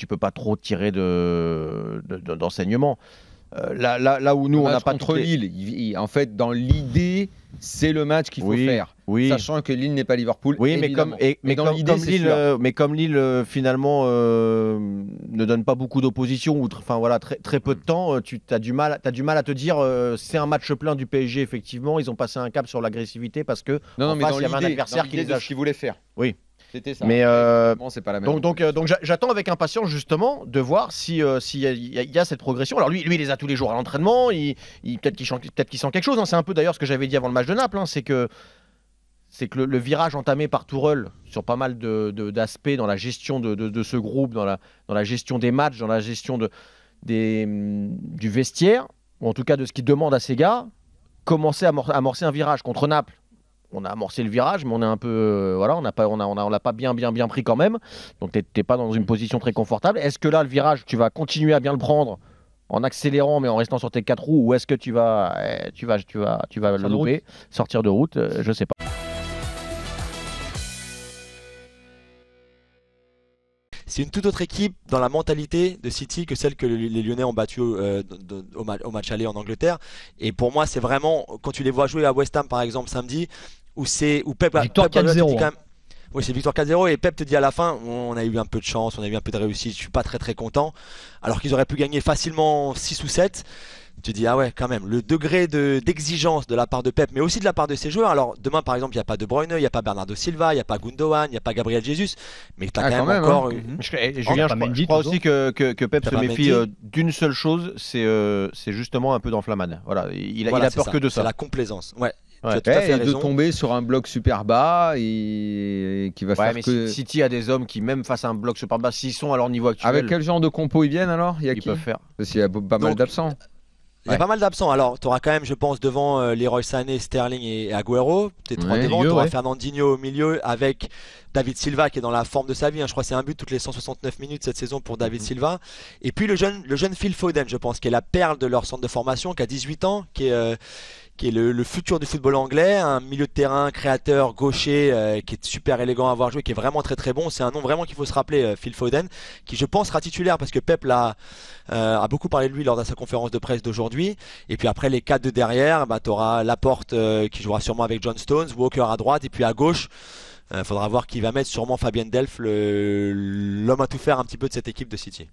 tu peux pas trop tirer d'enseignement. Là où nous, on n'a pas contre Lille. En fait, dans l'idée, c'est le match qu'il faut faire. Oui. Sachant que Lille n'est pas Liverpool. Oui, mais comme Lille, finalement, ne donne pas beaucoup d'opposition, ou voilà, très peu de temps, tu as du mal à te dire c'est un match plein du PSG, effectivement. Ils ont passé un cap sur l'agressivité parce que en face, il y avait un adversaire qui les a. Ce qu'ils voulaient faire. Oui. C'était ça. Mais c'est pas la même. Donc j'attends avec impatience justement de voir s'il y a cette progression. Alors lui il les a tous les jours à l'entraînement. Peut-être qu'il sent quelque chose. Hein. C'est un peu d'ailleurs ce que j'avais dit avant le match de Naples. Hein. C'est que le virage entamé par Tourelle sur pas mal d'aspects dans la gestion de ce groupe, dans la gestion des matchs, dans la gestion du vestiaire, ou en tout cas de ce qu'il demande à ses gars, commençait à amorcer un virage contre Naples. On a amorcé le virage, mais on est un peu, on l'a pas bien pris quand même. Donc t'es pas dans une position très confortable. Est-ce que là le virage, tu vas continuer à bien le prendre en accélérant, mais en restant sur tes 4 roues, ou est-ce que tu vas le louper, sortir de route, je sais pas. C'est une toute autre équipe dans la mentalité de City que celle que les Lyonnais ont battue au match aller en Angleterre. Et pour moi, c'est vraiment, quand tu les vois jouer à West Ham par exemple samedi, où Pep victoire 4-0. Oui, c'est victoire 4-0 et Pep te dit à la fin, on a eu un peu de chance, on a eu un peu de réussite, je suis pas très content. Alors qu'ils auraient pu gagner facilement 6 ou 7. Tu dis, ah ouais, quand même, le degré d'exigence de la part de Pep, mais aussi de la part de ses joueurs. Alors, demain, par exemple, il n'y a pas De Bruyne, il n'y a pas Bernardo Silva, il n'y a pas Gundogan, il n'y a pas Gabriel Jesus, mais tu as quand même encore... Julien, je crois aussi que Pep se méfie d'une seule chose, c'est justement un peu d'enflammade. Voilà, il a peur que de ça. C'est la complaisance, ouais. Tu as tout à fait raison. De tomber sur un bloc super bas et qui va faire que... City a des hommes qui, même face à un bloc super bas, s'ils sont à leur niveau actuel... Avec quel genre de compo ils viennent alors? Ils peuvent faire. Parce qu'il y a pas mal d'absents. Il y a pas mal d'absents. Alors, tu auras quand même, je pense, devant Leroy Sané, Sterling et Agüero. Peut-être 3 devant. Tu auras Fernandinho au milieu avec David Silva qui est dans la forme de sa vie. Je crois que c'est un but toutes les 169 minutes cette saison pour David Silva. Et puis le jeune Phil Foden, je pense, qui est la perle de leur centre de formation, qui a 18 ans, qui est le futur du football anglais, un milieu de terrain créateur gaucher qui est super élégant à voir jouer, qui est vraiment très bon. C'est un nom vraiment qu'il faut se rappeler, Phil Foden, qui je pense sera titulaire parce que Pep a beaucoup parlé de lui lors de sa conférence de presse d'aujourd'hui. Et puis après les 4 de derrière, tu auras Laporte qui jouera sûrement avec John Stones, Walker à droite et puis à gauche. Faudra voir qui va mettre, sûrement Fabien Delph, l'homme à tout faire un petit peu de cette équipe de City.